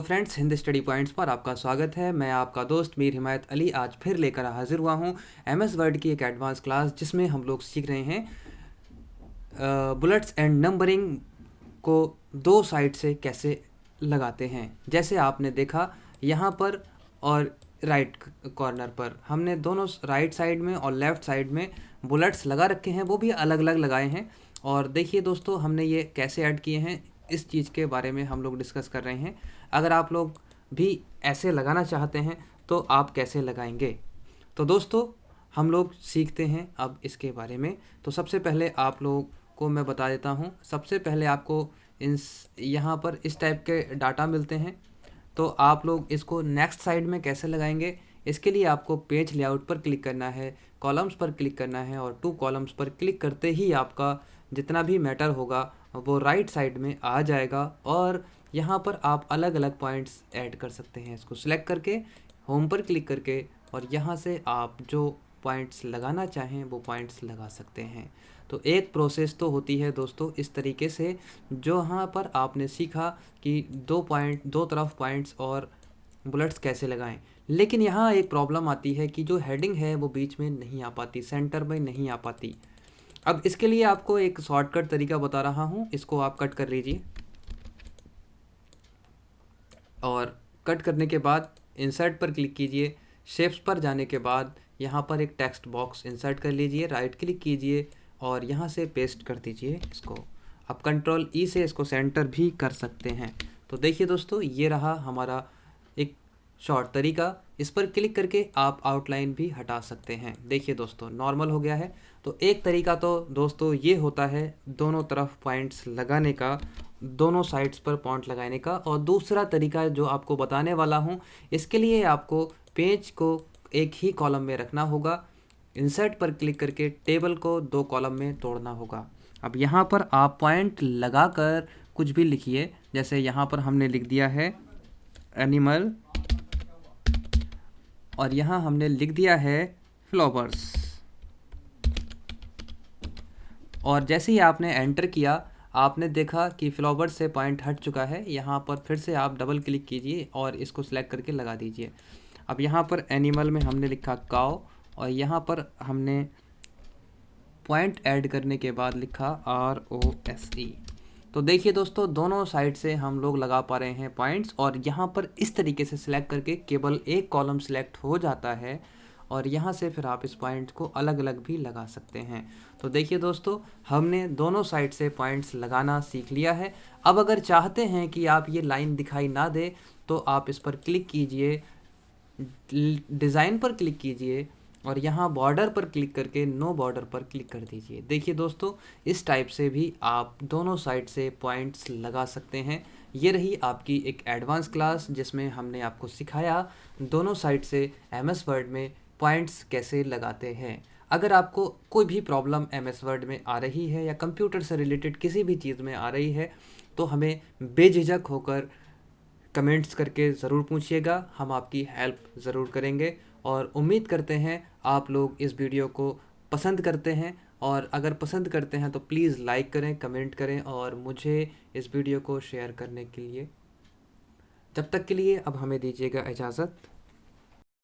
तो friends, Hind study points पर आपका स्वागत है। मैं आपका दोस्त मीर हिमायत अली आज फिर लेकर हाजिर हुआ हूँ एमएस वर्ड की एक एडवांस क्लास, जिसमें हम लोग सीख रहे हैं बुलेट्स एंड नंबरिंग को दो साइड से कैसे लगाते हैं। जैसे आपने देखा यहाँ पर और राइट कॉर्नर पर हमने दोनों राइट साइड में और लेफ़्ट साइड में बुलेट्स लगा रखे हैं, वो भी अलग अलग लगाए हैं। और देखिए दोस्तों, हमने ये कैसे ऐड किए हैं, इस चीज़ के बारे में हम लोग डिस्कस कर रहे हैं। अगर आप लोग भी ऐसे लगाना चाहते हैं तो आप कैसे लगाएंगे। तो दोस्तों, हम लोग सीखते हैं अब इसके बारे में। तो सबसे पहले आप लोगों को मैं बता देता हूँ। सबसे पहले आपको इन यहाँ पर इस टाइप के डाटा मिलते हैं, तो आप लोग इसको नेक्स्ट साइड में कैसे लगाएंगे, इसके लिए आपको पेज लेआउट पर क्लिक करना है, कॉलम्स पर क्लिक करना है और टू कॉलम्स पर क्लिक करते ही आपका जितना भी मैटर होगा वो राइट साइड में आ जाएगा। और यहाँ पर आप अलग अलग पॉइंट्स ऐड कर सकते हैं। इसको सिलेक्ट करके होम पर क्लिक करके और यहाँ से आप जो पॉइंट्स लगाना चाहें वो पॉइंट्स लगा सकते हैं। तो एक प्रोसेस तो होती है दोस्तों इस तरीके से, जो यहाँ पर आपने सीखा कि दो तरफ पॉइंट्स और बुलेट्स कैसे लगाएं। लेकिन यहाँ एक प्रॉब्लम आती है कि जो हेडिंग है वो बीच में नहीं आ पाती, सेंटर में नहीं आ पाती। अब इसके लिए आपको एक शॉर्टकट तरीका बता रहा हूँ, इसको आप कट कर लीजिए और कट करने के बाद इंसर्ट पर क्लिक कीजिए। शेप्स पर जाने के बाद यहाँ पर एक टेक्स्ट बॉक्स इंसर्ट कर लीजिए, राइट क्लिक कीजिए और यहाँ से पेस्ट कर दीजिए इसको। आप कंट्रोल ई से इसको सेंटर भी कर सकते हैं। तो देखिए दोस्तों, ये रहा हमारा एक शॉर्ट तरीका। इस पर क्लिक करके आप आउटलाइन भी हटा सकते हैं। देखिए दोस्तों, नॉर्मल हो गया है। तो एक तरीका तो दोस्तों ये होता है दोनों तरफ पॉइंट्स लगाने का, दोनों साइड्स पर पॉइंट लगाने का। और दूसरा तरीका जो आपको बताने वाला हूँ, इसके लिए आपको पेज को एक ही कॉलम में रखना होगा। इंसर्ट पर क्लिक करके टेबल को दो कॉलम में तोड़ना होगा। अब यहाँ पर आप पॉइंट लगाकर कुछ भी लिखिए। जैसे यहाँ पर हमने लिख दिया है एनिमल और यहाँ हमने लिख दिया है फ्लावर्स। और जैसे ही आपने एंटर किया, आपने देखा कि फ्लावर्स से पॉइंट हट चुका है। यहाँ पर फिर से आप डबल क्लिक कीजिए और इसको सिलेक्ट करके लगा दीजिए। अब यहाँ पर एनिमल में हमने लिखा काउ और यहाँ पर हमने पॉइंट ऐड करने के बाद लिखा ROSE। तो देखिए दोस्तों, दोनों साइड से हम लोग लगा पा रहे हैं पॉइंट्स। और यहाँ पर इस तरीके से सिलेक्ट करके केवल एक कॉलम सिलेक्ट हो जाता है और यहाँ से फिर आप इस पॉइंट को अलग अलग भी लगा सकते हैं। तो देखिए दोस्तों, हमने दोनों साइड से पॉइंट्स लगाना सीख लिया है। अब अगर चाहते हैं कि आप ये लाइन दिखाई ना दे तो आप इस पर क्लिक कीजिए, डिज़ाइन पर क्लिक कीजिए और यहाँ बॉर्डर पर क्लिक करके नो बॉर्डर पर क्लिक कर दीजिए। देखिए दोस्तों, इस टाइप से भी आप दोनों साइड से पॉइंट्स लगा सकते हैं। ये रही आपकी एक एडवांस क्लास, जिसमें हमने आपको सिखाया दोनों साइड से एमएस वर्ड में पॉइंट्स कैसे लगाते हैं। अगर आपको कोई भी प्रॉब्लम एमएस वर्ड में आ रही है या कंप्यूटर से रिलेटेड किसी भी चीज़ में आ रही है, तो हमें बेझिझक होकर कमेंट्स करके ज़रूर पूछिएगा, हम आपकी हेल्प ज़रूर करेंगे। और उम्मीद करते हैं आप लोग इस वीडियो को पसंद करते हैं। और अगर पसंद करते हैं तो प्लीज़ लाइक करें, कमेंट करें और मुझे इस वीडियो को शेयर करने के लिए। जब तक के लिए अब हमें दीजिएगा इजाज़त।